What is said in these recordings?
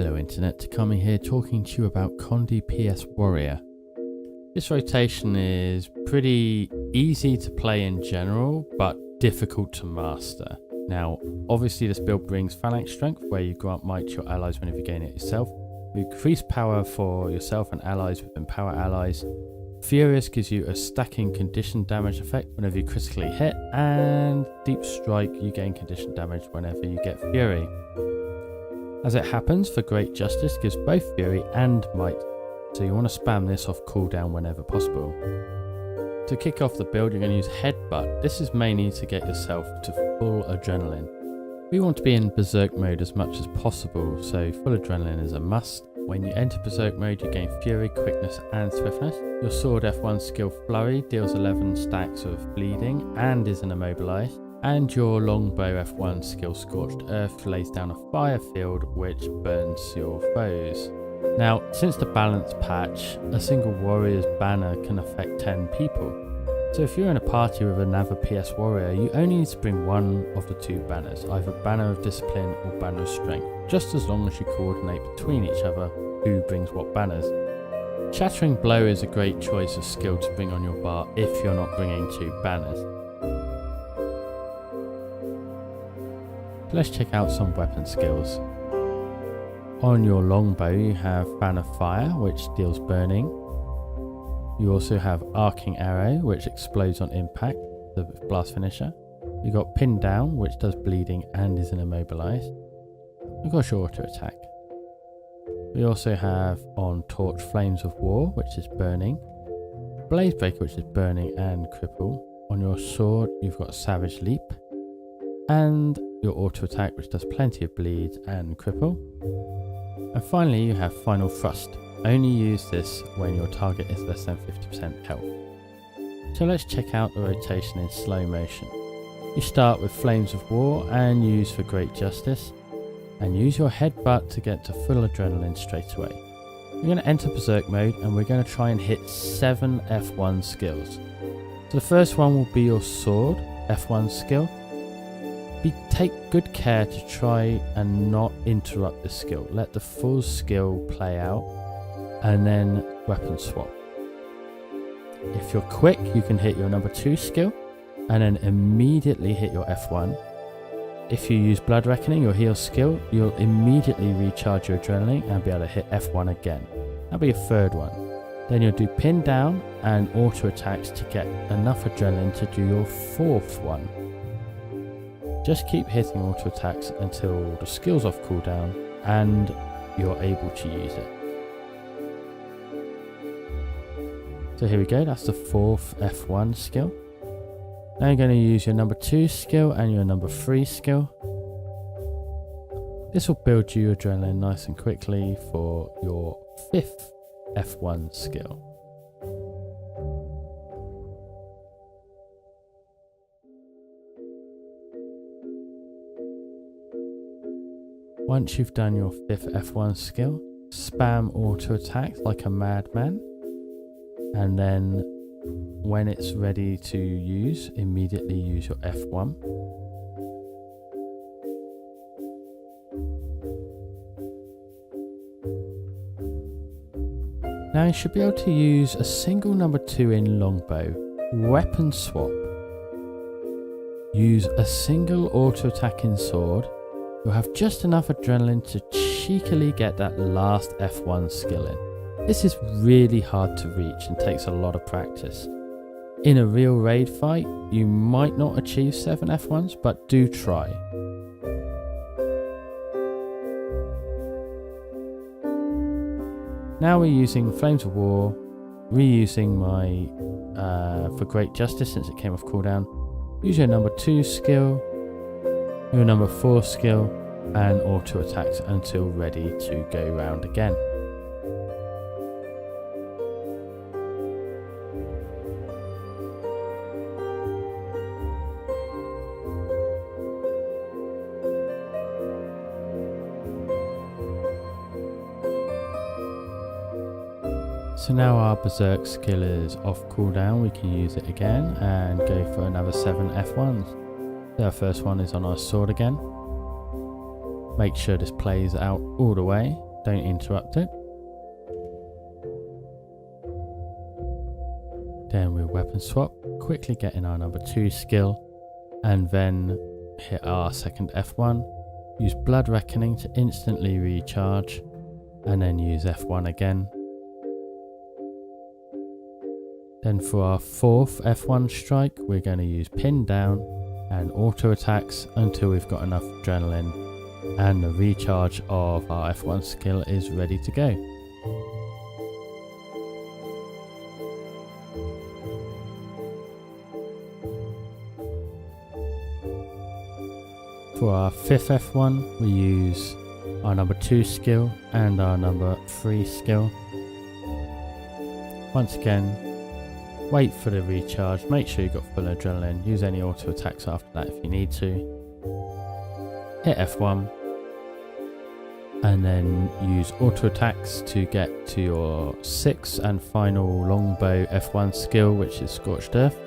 Hello Internet, Takami here talking to you about Condi PS Warrior. This rotation is pretty easy to play in general, but difficult to master. Now, obviously this build brings phalanx strength, where you grant might to your allies whenever you gain it yourself. You increase power for yourself and allies with empower allies. Furious gives you a stacking condition damage effect whenever you critically hit, and Deep Strike you gain condition damage whenever you get Fury. As it happens, for Great Justice gives both Fury and Might, so you want to spam this off cooldown whenever possible. To kick off the build, you're going to use Headbutt. This is mainly to get yourself to full adrenaline. We want to be in Berserk mode as much as possible, so full adrenaline is a must. When you enter Berserk mode, you gain Fury, Quickness and Swiftness. Your Sword F1 skill Flurry deals 11 stacks of bleeding and is an immobilized. And your Longbow F1 skill Scorched Earth lays down a fire field which burns your foes. Now, since the balance patch, a single warrior's banner can affect 10 people. So if you're in a party with another PS warrior, you only need to bring one of the two banners, either Banner of Discipline or Banner of Strength, just as long as you coordinate between each other who brings what banners. Shattering Blow is a great choice of skill to bring on your bar if you're not bringing two banners. Let's check out some weapon skills. On your longbow you have Banner Fire, which deals burning. You also have Arcing Arrow, which explodes on impact, the blast finisher. You've got Pin Down, which does bleeding and is an immobilized. You've got your auto attack. We also have on Torch Flames of War, which is burning. Blaze Breaker, which is burning and cripple. On your sword you've got Savage Leap. And your auto attack, which does plenty of bleed and cripple. And finally you have Final Thrust. Only use this when your target is less than 50% health. So let's check out the rotation in slow motion. You start with Flames of War and use for Great Justice, and use your Headbutt to get to full adrenaline straight away. We're going to enter Berserk mode and we're going to try and hit 7 F1 skills. So the first one will be your Sword F1 skill. Take good care to try and not interrupt this skill. Let the full skill play out and then weapon swap. If you're quick, you can hit your number 2 skill and then immediately hit your F1. If you use Blood Reckoning, your heal skill, you'll immediately recharge your adrenaline and be able to hit F1 again. That'll be your third one. Then you'll do Pin Down and auto attacks to get enough adrenaline to do your fourth one. Just keep hitting auto attacks until the skill's off cooldown and you're able to use it. So here we go, that's the fourth F1 skill. Now you're going to use your number 2 skill and your number 3 skill. This will build you adrenaline nice and quickly for your 5th F1 skill. Once you've done your 5th F1 skill, spam auto attacks like a madman, and then when it's ready to use, immediately use your F1. Now you should be able to use a single number 2 in longbow, weapon swap, use a single auto attack in sword. You'll have just enough adrenaline to cheekily get that last F1 skill in. This is really hard to reach and takes a lot of practice. In a real raid fight, you might not achieve 7 F1s, but do try. Now we're using Flames of War, reusing my for Great Justice since it came off cooldown. Use your number 2 skill, your number 4 skill and auto attacks until ready to go round again. So now our Berserk skill is off cooldown, we can use it again and go for another 7 F1s. Our first one is on our sword again. Make sure this plays out all the way. don't interrupt it. Then we'll weapon swap, quickly get in our number 2 skill, and then hit our second F1. Use Blood Reckoning to instantly recharge, and then use F1 again. Then for our 4th F1 strike, we're going to use Pin Down and auto attacks until we've got enough adrenaline and the recharge of our F1 skill is ready to go. For our 5th F1, we use our number 2 skill and our number 3 skill. Once again, wait for the recharge, make sure you've got full adrenaline, use any auto attacks after that if you need to. Hit F1 and then use auto attacks to get to your 6th and final longbow F1 skill, which is Scorched Earth.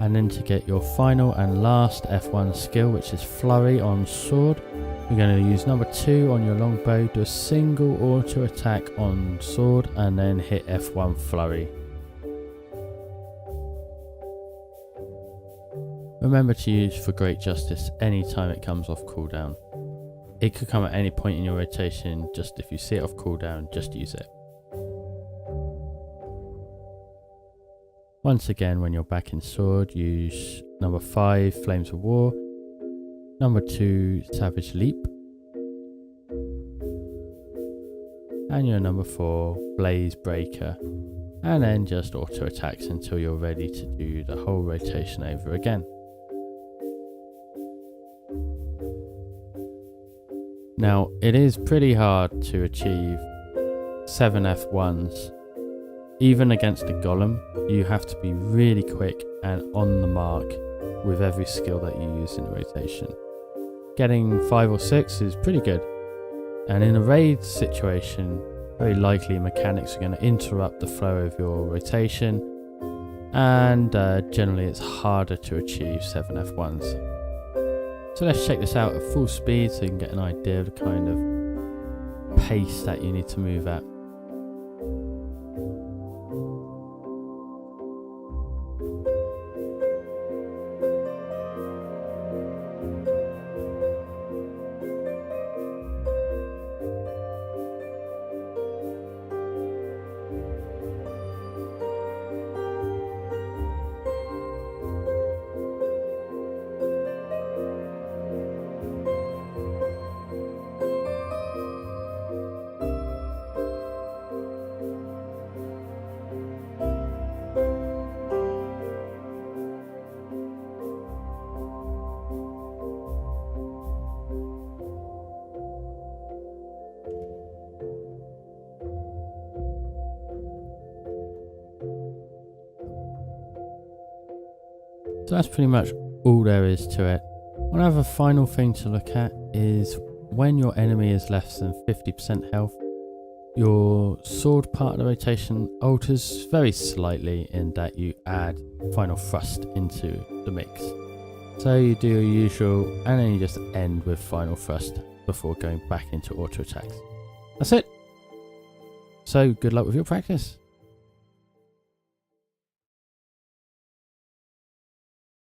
And then to get your final and last F1 skill, which is Flurry on sword, you're going to use number 2 on your longbow, do a single auto attack on sword, and then hit F1 Flurry. Remember to use for Great Justice anytime it comes off cooldown. It could come at any point in your rotation, just if you see it off cooldown, just use it. Once again, when you're back in sword, use number 5 Flames of War, number 2 Savage Leap, and your number 4 Blaze Breaker, and then just auto attacks until you're ready to do the whole rotation over again. Now, it is pretty hard to achieve 7 F1s. Even against a golem, you have to be really quick and on the mark with every skill that you use in the rotation. Getting 5 or 6 is pretty good, and in a raid situation, very likely mechanics are going to interrupt the flow of your rotation, and generally it's harder to achieve 7 F1s. So let's check this out at full speed so you can get an idea of the kind of pace that you need to move at. So that's pretty much all there is to it. One other final thing to look at is when your enemy is less than 50% health, your sword part of the rotation alters very slightly in that you add final thrust into the mix. So you do your usual and then you just end with final thrust before going back into auto attacks. That's it. So good luck with your practice.